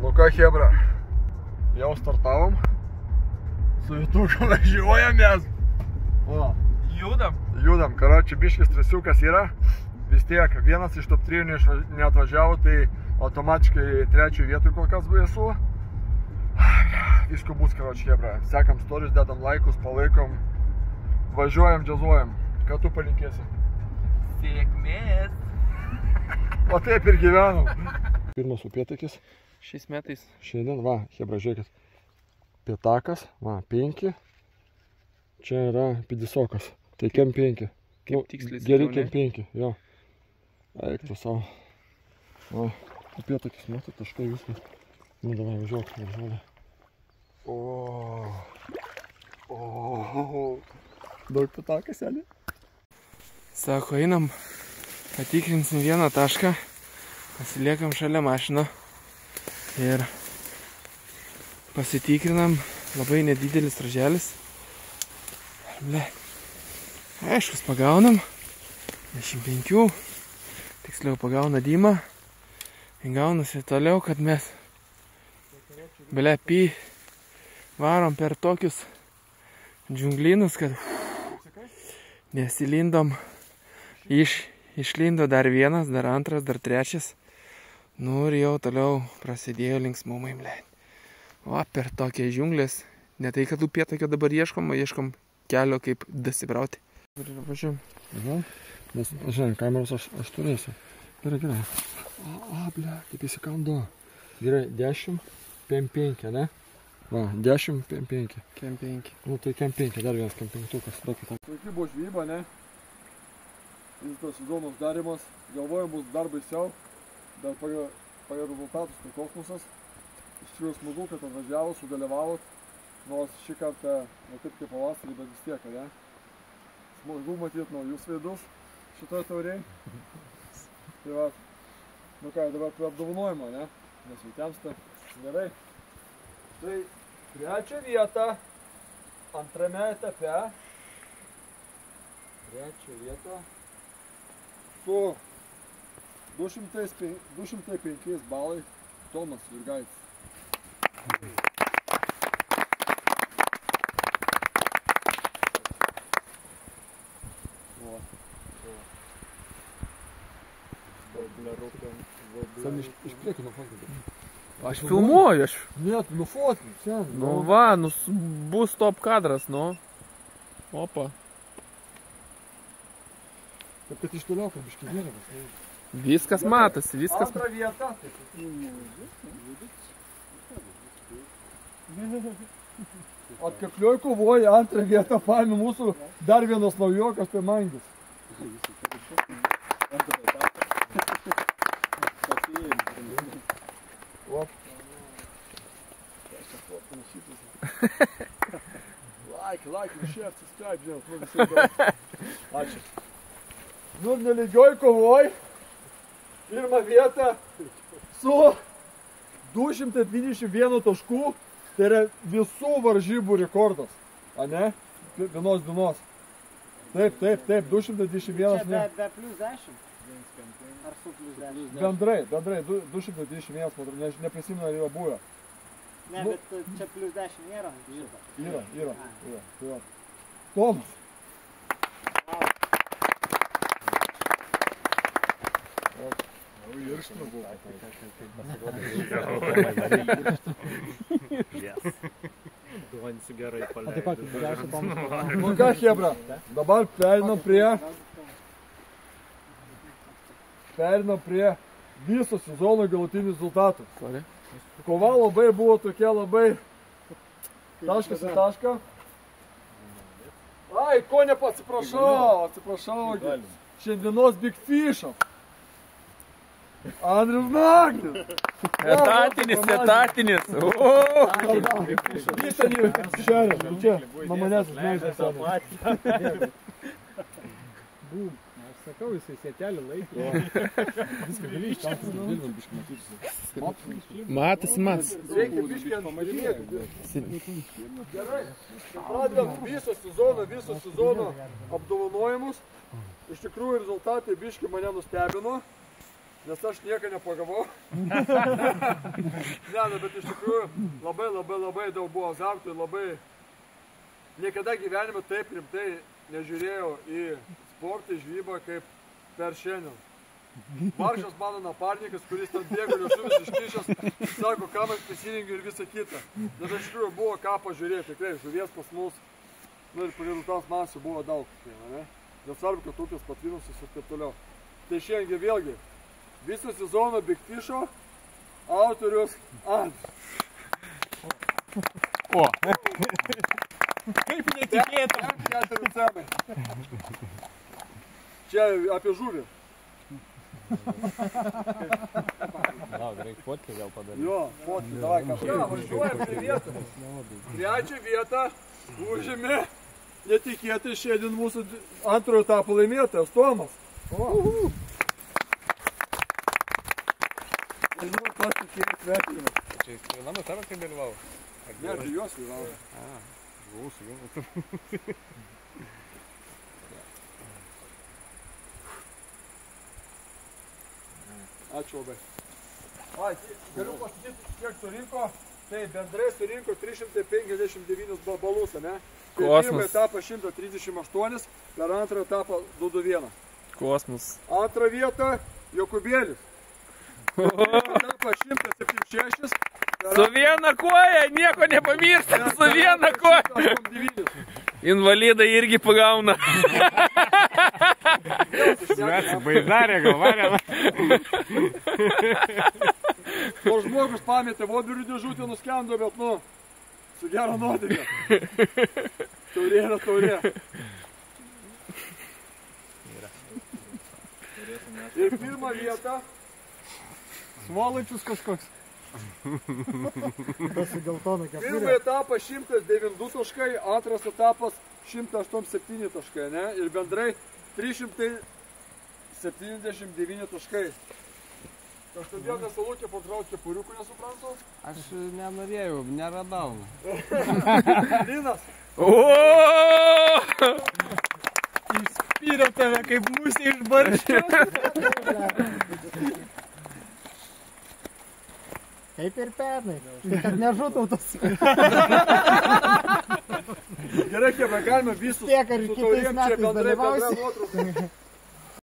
Nu ką, chebra, jau startavom. Su Vituku važiuojamės. O. Judam, karoči, biškis stresiukas yra. Vis tiek, vienas iš top 3 neatvažiavo, tai automatiškai 3 vietoj kol kas esu. Visko bus, karoči, chebra. Sekam stories, dedam laikus, palaikom. Važiuojam, džiazuojam. Ką tu palinkėsi? Sėkmės. O taip ir gyvenam. Pirmas upėtakis. Šiais metais. Šiandien, va, chebra, žiūrėkit. Pietakas, va, 5. Čia yra pidisokas. Tai kem 5. Kaip tiksliai geri kem 5, jo. Eik tu savo. Va, upėtakis, matai, taškai viskas. Nu, davai, važiuok, važiuolė. Daug pietakas, Eli? Sako, einam, patikrinsim vieną tašką, pasiliekam šalia mašino ir pasitikrinam, labai nedidelis raželis. Ble, aiškus pagaunam, 25, tiksliau pagauna Dymą, gaunasi toliau, kad mes ble varom per tokius džiunglynus, kad nesilindom. Išlindo dar vienas, dar antras, dar trečias. Nu ir jau toliau prasidėjo linksmumai, ble. O per tokią džiunglės. Ne tai, kad upėtakio dabar ieškom, o ieškom kelio, kaip dasibrauti. Ir važiuojam. Nes, žinai, kameros aš turėsiu. Gerai. Ble, kaip įsikando. Gerai, 10, 5, ne? Va, 10, 5. Kem 5. Nu tai kem 5, dar vienas kem 5-tukas. Puikiai buvo žvyba, ne? Visas sezonos darimas. Galvojom bus dar baisiau, bet pagal rezultatus tai kosmosas. Iš tikrųjų smagu, kad atvažiavot, sudalyvavot. Nors šį kartą ne taip kaip pavasarį, bet vis tiek, ne? Smagu matyti naujus veidus šitoje tauriai. Tai va, nu ką, dabar prie apdovanojimo, ne? Nes jau temsta. Gerai. Tai 3 vietą antrame etape. 3 vietą su 205 balai Tomas Jurgaitis. Sen iš priekio nufotkint. Aš filmuoju, aš. Ne, tu nufotkint, sen. Nu va, bus top kadras, nu. Opa. Taip, kad iš toliau, kad biškį vėliavas. Viskas matosi, viskas. Antrą vietą. Atkaklioj kovoja antrą vietą paėmė mūsų dar vienas naujokas, tai Mangis. Like, share, subscribe, žinot. Ačiū. Nu, nelygioj kovoj. Pirmą vietą su 221 taškų. Tai yra visų varžybų rekordas. A ne? Vienos dienos. Taip, 221. Čia be plus 10? Ar su plus 10? Bendrai, 221, neprisimenu, ar yra buvę. Ne, bet čia plus 10 nėra? Yra. Tomas. Irštinu buvo. Duonsi gerai paleidai. Nu ką, chebra, dabar perinam prie viso sezono galutinių rezultatų. Kova labai buvo tokia labai taškas į tašką. Ai, ko atsiprašau. Šiandienos Big Fish'o. Andrius Naglis. Etatinis. Visą jį šeria. Čia, nuo manęs užmėžė. Bum. Aš sakau, jisai sėtelį laikė. Viską gali iščiauti, dirbant biškį matysi. Matas. Reikia biškį ant Gerai. Pradedam viso sezono apdovanojimus. Iš tikrųjų rezultatai biškį mane nustebino. nes aš nieko nepagavau. Ne, bet iš tikrųjų labai daug buvo azartų ir labai niekada gyvenime taip rimtai nežiūrėjau į sportą, į žvybą kaip per šiandien. Maršas mano naparnikas, kuris ten bėgo liežuvis iškišęs, sako, ką man prisirengiu ir visą kitą. Nes iš tikrųjų buvo ką pažiūrėti, tikrai žuvies pas mus, nu ir rezultatas masių buvo daug. Ne? Dėl svarbu, kad upės patvinusios ir taip toliau. Tai šiandien vėlgi, viso sezono Big Fisho autorius Andrius. O. Kaip netikėta. Čia apie žuvį. Lauk, reikia fotkę gal padaryti. Jo, fotkę, davai kažką. Jo, važiuojam prie vietą. Trečią vietą užėmė netikėtai šiandien mūsų antrojo etapo laimėtojas Tomas. Nežinau, kas tikėjai sveikinimą. Čia viename tavo kai dalyvau? Ne, tai juos dalyvau. Buvau su vienu. Ačiū labai. Galiu pasakyti, kiek surinko. Tai bendrai surinko 359 balus, ne? Per pirmą etapą 138, per antrą etapą 221. Kosmos. Antrą vietą Jokubėlis. Per pirmą etapą 176. Su viena koja, nieko nepamirštam, su viena koja. 189. Invalidai irgi pagauna. Mes baizdarė gal varė. Nors žmogus pametė vodurių dėžutę, nuskendo, bet nu, su gero nuodėmė. Taurė yra taurė. Ir pirmą vietą Svolačius kažkoks. Pirmą etapą 109 taškai, antras etapas 187 taškai, ne? Ir bendrai 379 taškai. Kažkodėl nesalūkė patraukė puriukų, nesuprantu? Aš nenorėjau, neradau. Linas. Įspyrė tave kaip musė iš barščio. Kaip ir pernai, tai kad nežūtų tas. Gerai, kiek galime visus Tiek ar su kitais taurėm čia metais bendrai dalyvausi. nuotrauką.